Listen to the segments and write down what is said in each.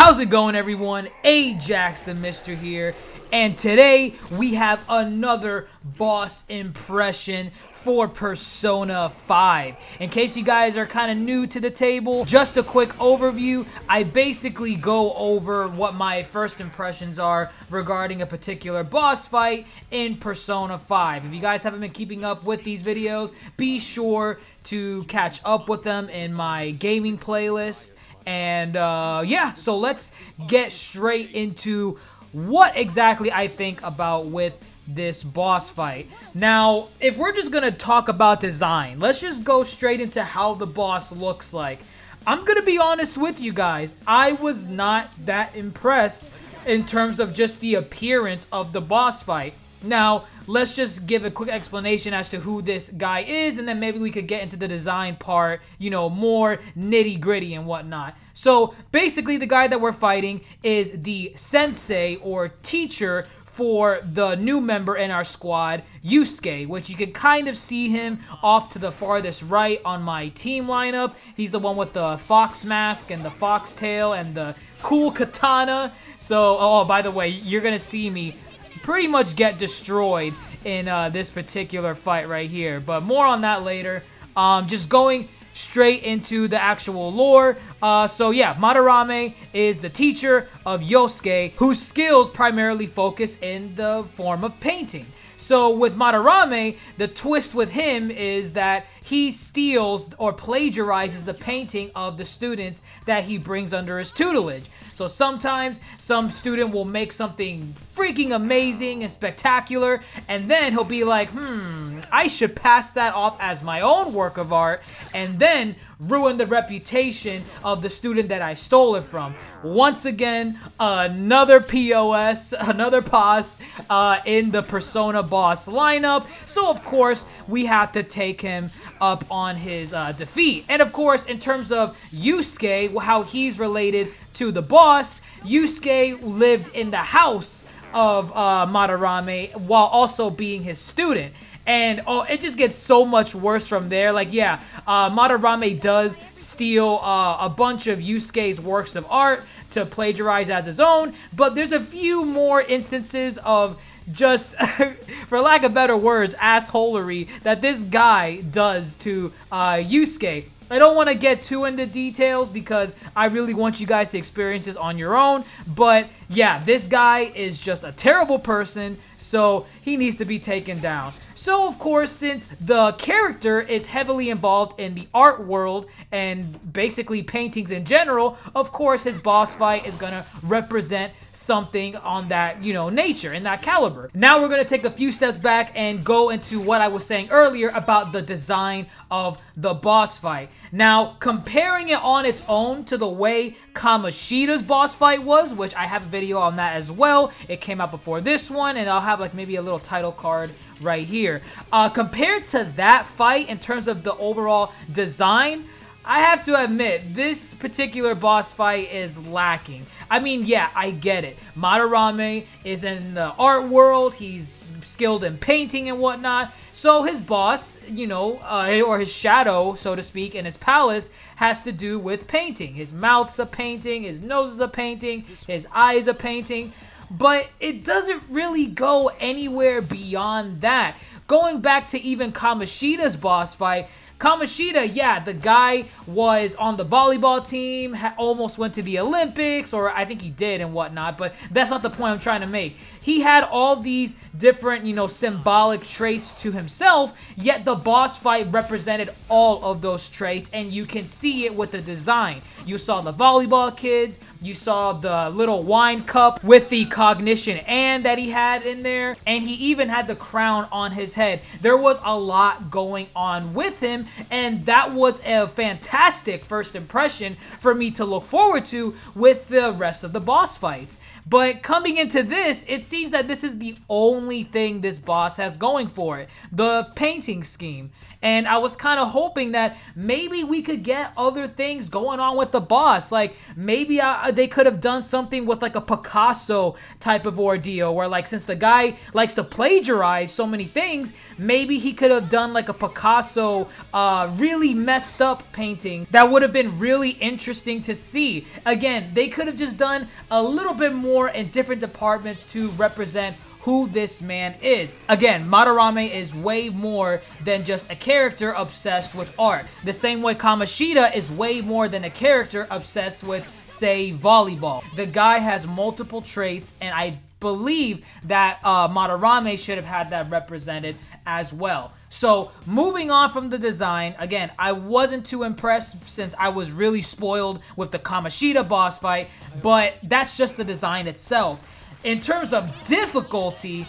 How's it going, everyone? Ajax the Mister here, and today we have another boss impression for Persona 5. In case you guys are kind of new to the table, just a quick overview. I basically go over what my first impressions are regarding a particular boss fight in Persona 5. If you guys haven't been keeping up with these videos, be sure to catch up with them in my gaming playlist. And yeah, so let's get straight into what exactly I think about with this boss fight. Now, if we're just gonna talk about design, let's just go straight into how the boss looks like. I'm gonna be honest with you guys, I was not that impressed in terms of just the appearance of the boss fight. Now, let's just give a quick explanation as to who this guy is, and then maybe we could get into the design part, you know, more nitty-gritty and whatnot. So, basically, the guy that we're fighting is the sensei, or teacher, for the new member in our squad, Yusuke, which you can kind of see him off to the farthest right on my team lineup. He's the one with the fox mask and the fox tail and the cool katana. So, oh, by the way, you're gonna see me pretty much get destroyed in this particular fight right here, but more on that later. Just going straight into the actual lore. So yeah, Madarame is the teacher of Yusuke, whose skills primarily focus in the form of painting. So with Madarame, the twist with him is that he steals or plagiarizes the painting of the students that he brings under his tutelage. So sometimes some student will make something freaking amazing and spectacular, and then he'll be like, I should pass that off as my own work of art, and then ruin the reputation of the student that I stole it from. Once again, another POS, another boss in the Persona boss lineup. So of course, we have to take him up on his defeat. And of course, in terms of Yusuke, how he's related to the boss, Yusuke lived in the house of Madarame while also being his student. And oh, it just gets so much worse from there. Like, yeah, Madarame does steal a bunch of Yusuke's works of art to plagiarize as his own, but there's a few more instances of just, for lack of better words, assholery that this guy does to Yusuke. I don't want to get too into details because I really want you guys to experience this on your own. But yeah, this guy is just a terrible person, so he needs to be taken down. So of course, since the character is heavily involved in the art world and basically paintings in general, of course his boss fight is gonna represent something on that, you know, nature and that caliber. Now we're gonna take a few steps back and go into what I was saying earlier about the design of the boss fight. Now, comparing it on its own to the way Kamoshida's boss fight was, which I have a video on that as well. It came out before this one, and I'll have like maybe a little title card right here. Compared to that fight in terms of the overall design, I have to admit, this particular boss fight is lacking. I mean, yeah, I get it. Madarame is in the art world. He's skilled in painting and whatnot. So his boss, you know, or his shadow, so to speak, in his palace has to do with painting. His mouth's a painting, his nose is a painting, his eyes a painting. But it doesn't really go anywhere beyond that. Going back to even Kamoshida's boss fight, Kamoshida, yeah, the guy was on the volleyball team, almost went to the Olympics, or I think he did and whatnot, but that's not the point I'm trying to make. He had all these different, you know, symbolic traits to himself, yet the boss fight represented all of those traits, and you can see it with the design. You saw the volleyball kids, you saw the little wine cup with the cognition and that he had in there, and he even had the crown on his head. There was a lot going on with him, and that was a fantastic first impression for me to look forward to with the rest of the boss fights. But coming into this, it seems that this is the only thing this boss has going for it, the painting scheme. And I was kind of hoping that maybe we could get other things going on with the boss. Like, maybe they could have done something with like a Picasso type of ordeal, where like, since the guy likes to plagiarize so many things, maybe he could have done like a Picasso really messed up painting that would have been really interesting to see. Again, they could have just done a little bit more in different departments to represent who this man is. Again, Madarame is way more than just a character obsessed with art. The same way Kamoshida is way more than a character obsessed with, say, volleyball. The guy has multiple traits, and I believe that Madarame should have had that represented as well. So, moving on from the design, again, I wasn't too impressed since I was really spoiled with the Kamoshida boss fight, but that's just the design itself. In terms of difficulty,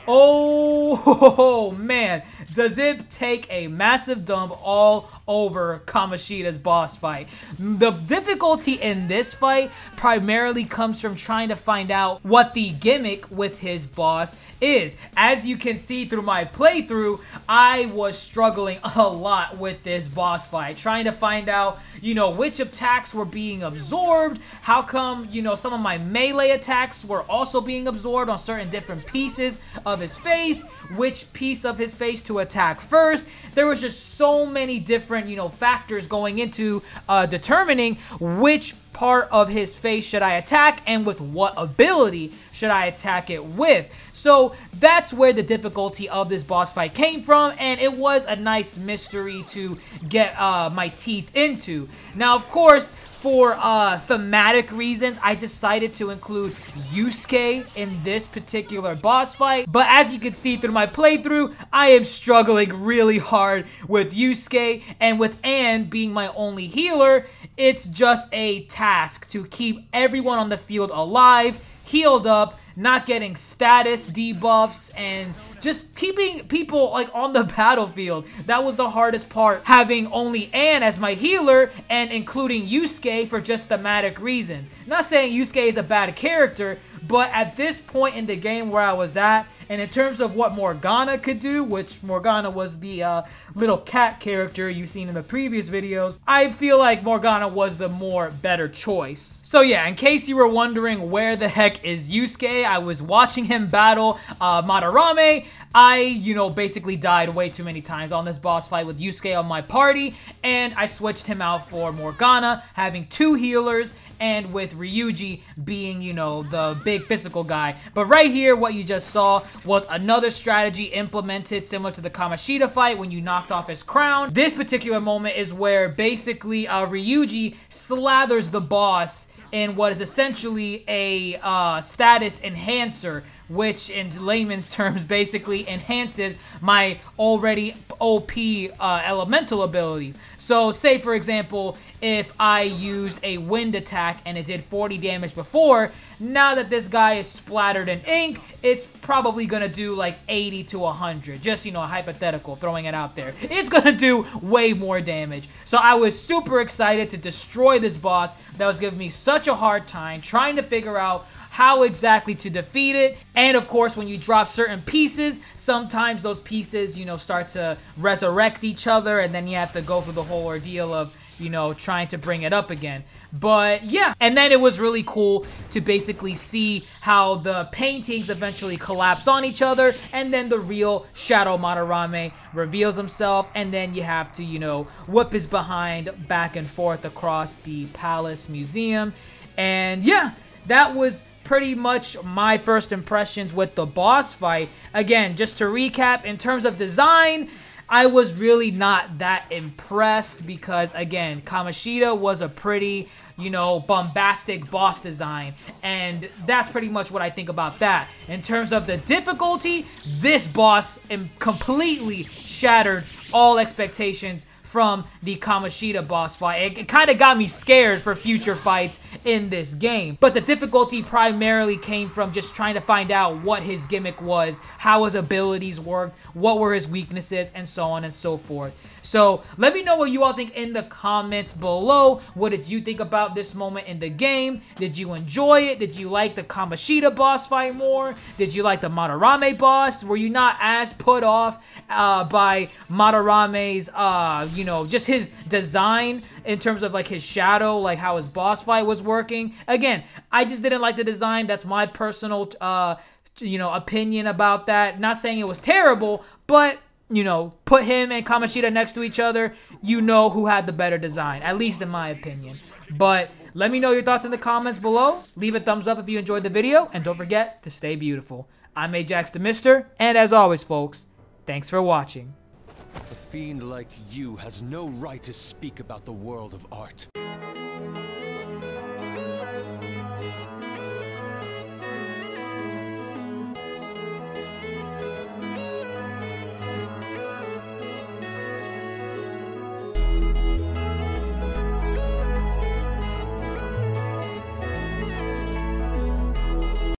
oh man, does it take a massive dump all over Kamoshida's boss fight. The difficulty in this fight primarily comes from trying to find out what the gimmick with his boss is. As you can see through my playthrough, I was struggling a lot with this boss fight, trying to find out, you know, which attacks were being absorbed, how come, you know, some of my melee attacks were also being absorbed on certain different pieces of his face, which piece of his face to attack first. There was just so many different, you know, factors going into determining which part of his face should I attack and with what ability should I attack it with. So that's where the difficulty of this boss fight came from, and it was a nice mystery to get my teeth into. Now, of course, for thematic reasons, I decided to include Yusuke in this particular boss fight. But as you can see through my playthrough, I am struggling really hard with Yusuke, and with Anne being my only healer, it's just a task to keep everyone on the field alive, healed up, not getting status debuffs, and just keeping people like on the battlefield. That was the hardest part, having only Anne as my healer and including Yusuke for just thematic reasons. Not saying Yusuke is a bad character, but at this point in the game where I was at, and in terms of what Morgana could do, which Morgana was the little cat character you've seen in the previous videos, I feel like Morgana was the more better choice. So yeah, in case you were wondering where the heck is Yusuke, I was watching him battle Madarame. I, you know, basically died way too many times on this boss fight with Yusuke on my party, and I switched him out for Morgana, having 2 healers, and with Ryuji being, you know, the big physical guy. But right here, what you just saw was another strategy implemented similar to the Kamoshida fight when you knocked off his crown. This particular moment is where basically Ryuji slathers the boss in what is essentially a status enhancer, which in layman's terms basically enhances my already OP elemental abilities. So say for example, if I used a wind attack and it did 40 damage before, now that this guy is splattered in ink, it's probably gonna do like 80 to 100. Just, you know, a hypothetical, throwing it out there. It's gonna do way more damage. So I was super excited to destroy this boss that was giving me such a hard time trying to figure out how exactly to defeat it. And of course, when you drop certain pieces, sometimes those pieces, you know, start to resurrect each other, and then you have to go through the whole ordeal of, you know, trying to bring it up again. But yeah, and then it was really cool to basically see how the paintings eventually collapse on each other, and then the real Shadow Madarame reveals himself, and then you have to, you know, whip his behind back and forth across the Palace Museum. And yeah, that was pretty much my first impressions with the boss fight. Again, just to recap, in terms of design, I was really not that impressed because, again, Kamoshida was a pretty, you know, bombastic boss design, and that's pretty much what I think about that. In terms of the difficulty, this boss completely shattered all expectations from the Kamoshida boss fight. It kind of got me scared for future fights in this game. But the difficulty primarily came from just trying to find out what his gimmick was, how his abilities worked, what were his weaknesses, and so on and so forth. So let me know what you all think in the comments below. What did you think about this moment in the game? Did you enjoy it? Did you like the Kamoshida boss fight more? Did you like the Madarame boss? Were you not as put off by Madarame's, you know, just his design in terms of like his shadow, like how his boss fight was working? Again, I just didn't like the design. That's my personal, you know, opinion about that. Not saying it was terrible, but you know, put him and Kamoshida next to each other, you know who had the better design, at least in my opinion. But let me know your thoughts in the comments below. Leave a thumbs up if you enjoyed the video, and don't forget to stay beautiful. I'm Ajax the Mister, and as always, folks, thanks for watching. A fiend like you has no right to speak about the world of art.